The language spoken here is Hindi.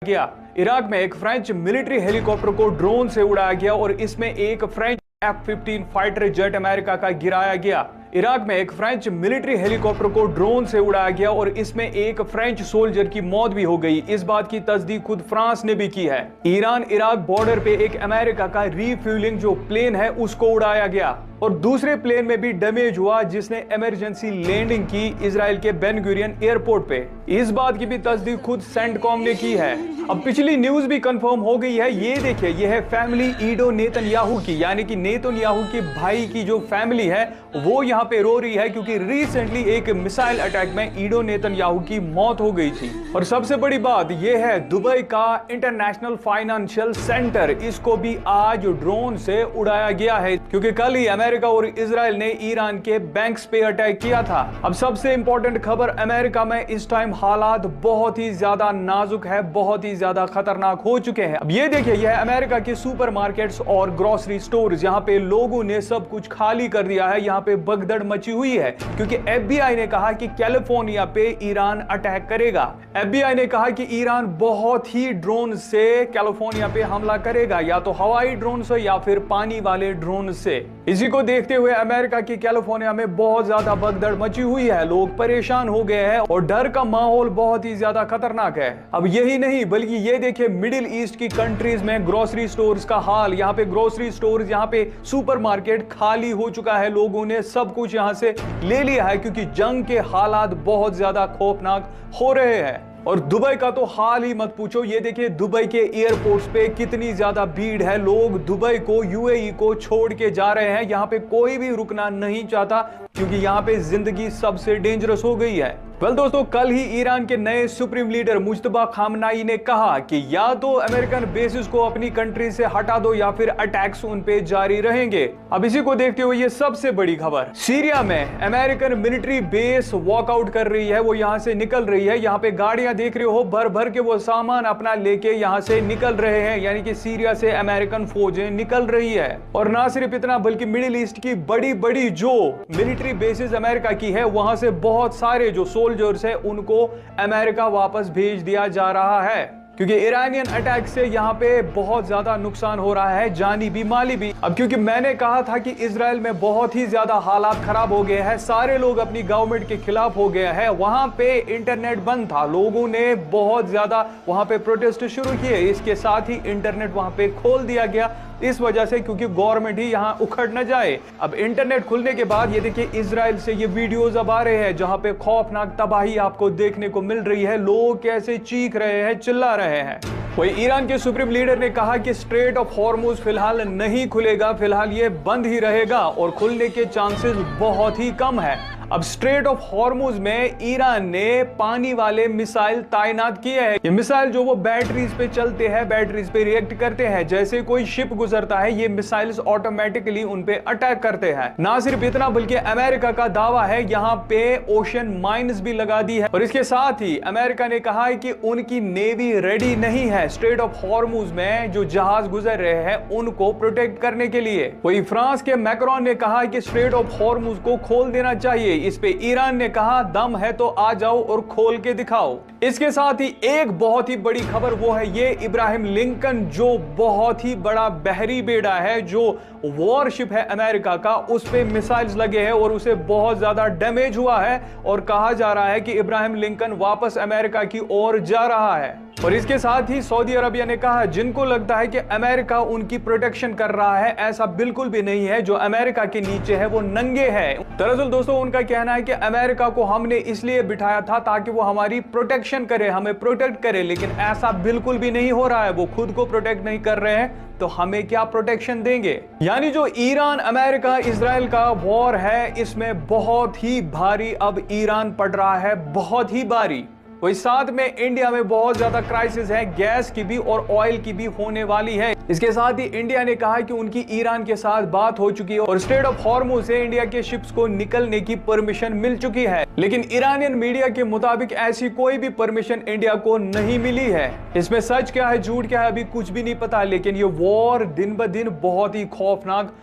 गया। इराक में एक फ्रेंच मिलिट्री हेलीकॉप्टर को ड्रोन से उड़ाया गया और इसमें एक French F-15 fighter jet America का गिराया गया। इराक में एक फ्रेंच मिलिट्री हेलीकॉप्टर को ड्रोन से उड़ाया गया और इसमें एक फ्रेंच सोल्जर की मौत भी हो गई। इस बात की तस्दीक खुद फ्रांस ने भी की है। ईरान इराक बॉर्डर पे एक अमेरिका का रीफ्यूलिंग जो प्लेन है उसको उड़ाया गया और दूसरे प्लेन में भी डैमेज हुआ जिसने इमरजेंसी लैंडिंग की इजराइल के बेन गुरियन एयरपोर्ट पे। इस बात की भी तस्दीक खुद सेंटकॉम ने की है। अब पिछली न्यूज भी कंफर्म हो गई है। ये देखिए, ये है फैमिली ईडो नेतन्याहू की, यानी कि नेतन्याहू के भाई की जो फैमिली है वो यहाँ पे रो रही है क्योंकि रिसेंटली एक मिसाइल अटैक में ईडो नेतन्याहू की मौत हो गई थी। और सबसे बड़ी बात यह है दुबई का इंटरनेशनल फाइनेंशियल सेंटर, इसको भी आज ड्रोन से उड़ाया गया है क्योंकि कल ही अमेरिका और इजराइल ने ईरान के बैंक्स पे अटैक किया था। अब सबसे इंपॉर्टेंट खबर, अमेरिका में इस टाइम हालात बहुत ही ज्यादा नाजुक है, बहुत ही ज्यादा खतरनाक हो चुके हैं। अब ये देखिए, यह अमेरिका के सुपरमार्केट्स और ग्रोसरी स्टोर्स, यहाँ पे लोगों ने सब कुछ खाली कर दिया है। यहाँ पे भगदड़ मची हुई है क्योंकि FBI ने कहा कि कैलिफोर्निया पे ईरान अटैक करेगा। FBI ने कहा कि ईरान बहुत ही ड्रोन से कैलिफोर्निया पे हमला करेगा, या तो हवाई ड्रोन से या फिर पानी वाले ड्रोन से। इसी को देखते हुए अमेरिका की कैलिफोर्निया में बहुत ज्यादा भगदड़ मची हुई है, लोग परेशान हो गए हैं और डर का माहौल बहुत ही ज्यादा खतरनाक है। अब यही नहीं बल्कि ये देखिए मिडिल ईस्ट की कंट्रीज में ग्रोसरी स्टोर्स का हाल। यहाँ पे ग्रोसरी स्टोर्स, यहाँ पे सुपरमार्केट खाली हो चुका है, लोगों ने सब कुछ यहाँ से ले लिया है क्योंकि जंग के हालात बहुत ज्यादा खौफनाक हो रहे हैं। और दुबई का तो हाल ही मत पूछो। ये देखिए दुबई के एयरपोर्ट्स पे कितनी ज्यादा भीड़ है, लोग दुबई को, UAE को छोड़ के जा रहे हैं। यहाँ पे कोई भी रुकना नहीं चाहता क्योंकि यहाँ पे जिंदगी सबसे डेंजरस हो गई है। वेल दोस्तों, कल ही ईरान के नए सुप्रीम लीडर मुज्तबा खामनाई ने कहा कि या तो अमेरिकन बेसिस को अपनी कंट्री से हटा दो या फिर अटैक्स उन पे जारी रहेंगे। अब इसी को देखते हुए ये सबसे बड़ी खबर, सीरिया में अमेरिकन मिलिट्री बेस वॉकआउट कर रही है, वो यहाँ से निकल रही है। यहाँ पे गाड़ियां देख रहे हो, भर भर के वो सामान अपना लेके यहाँ से निकल रहे हैं, यानी कि सीरिया से अमेरिकन फौजें निकल रही है। और ना सिर्फ इतना बल्कि मिडिल ईस्ट की बड़ी बड़ी जो मिलिट्री बेसिस अमेरिका की है वहां से बहुत सारे जो सोल्जर्स है उनको अमेरिका वापस भेज दिया जा रहा है क्योंकि ईरानियन अटैक से यहाँ पे बहुत ज्यादा नुकसान हो रहा है, जानी भी माली भी। अब क्योंकि मैंने कहा था कि इजराइल में बहुत ही ज्यादा हालात खराब हो गए हैं, सारे लोग अपनी गवर्नमेंट के खिलाफ हो गए हैं, वहां पे इंटरनेट बंद था, लोगों ने बहुत ज्यादा वहां पे प्रोटेस्ट शुरू किए। इसके साथ ही इंटरनेट वहां पे खोल दिया गया इस वजह से क्योंकि गवर्नमेंट ही यहाँ उखड़ न जाए। अब इंटरनेट खुलने के बाद ये देखिए इजराइल से ये वीडियोस अब आ रहे हैं जहां पे खौफनाक तबाही आपको देखने को मिल रही है, लोग कैसे चीख रहे हैं, चिल्ला रहे हैं। वही ईरान के सुप्रीम लीडर ने कहा कि स्ट्रेट ऑफ हॉर्मुज फिलहाल नहीं खुलेगा, फिलहाल ये बंद ही रहेगा और खुलने के चांसेस बहुत ही कम है। अब स्ट्रेट ऑफ हॉर्मुज में ईरान ने पानी वाले मिसाइल तैनात किए हैं। ये मिसाइल जो वो बैटरीज पे चलते हैं, बैटरीज पे रिएक्ट करते हैं, जैसे कोई शिप गुजरता है ये मिसाइल्स ऑटोमेटिकली उन पे अटैक करते हैं। ना सिर्फ इतना बल्कि अमेरिका का दावा है यहाँ पे ओशन माइन्स भी लगा दी है और इसके साथ ही अमेरिका ने कहा है कि उनकी नेवी रेडी नहीं है स्ट्रेट ऑफ हॉर्मुज में जो जहाज गुजर रहे हैं उनको प्रोटेक्ट करने के लिए। वही फ्रांस के मैक्रोन ने कहा कि स्ट्रेट ऑफ हॉर्मुज को खोल देना चाहिए। इस पे ईरान ने कहा दम है तो आ जाओ और खोल के दिखाओ। इसके साथ ही एक बहुत ही बड़ी खबर वो है ये इब्राहिम लिंकन, जो बहुत ही बड़ा बहरी बेड़ा है, जो वॉरशिप है अमेरिका का, उस पे मिसाइल्स लगे हैं और उसे बहुत ज्यादा डैमेज हुआ है और कहा जा रहा है कि इब्राहिम लिंकन वापस अमेरिका की ओर जा रहा है। और इसके साथ ही सऊदी अरबिया ने कहा जिनको लगता है कि अमेरिका उनकी प्रोटेक्शन कर रहा है, ऐसा बिल्कुल भी नहीं है, जो अमेरिका के नीचे है वो नंगे है। दरअसल दोस्तों उनका कहना है कि अमेरिका को हमने इसलिए बिठाया था ताकि वो हमारी प्रोटेक्शन करे, हमें प्रोटेक्ट करे, लेकिन ऐसा बिल्कुल भी नहीं हो रहा है। वो खुद को प्रोटेक्ट नहीं कर रहे हैं तो हमें क्या प्रोटेक्शन देंगे। यानी जो ईरान अमेरिका इजराइल का वॉर है इसमें बहुत ही भारी अब ईरान पड़ रहा है, बहुत ही भारी। वही साथ में इंडिया में बहुत ज्यादा क्राइसिस है, गैस की भी और ऑयल की भी होने वाली है। इसके साथ ही इंडिया ने कहा कि उनकी ईरान के साथ बात हो चुकी है और स्ट्रेट ऑफ हॉर्मुज से इंडिया के शिप्स को निकलने की परमिशन मिल चुकी है, लेकिन ईरानियन मीडिया के मुताबिक ऐसी कोई भी परमिशन इंडिया को नहीं मिली है। इसमें सच क्या है झूठ क्या है अभी कुछ भी नहीं पता, लेकिन ये वॉर दिन ब दिन बहुत ही खौफनाक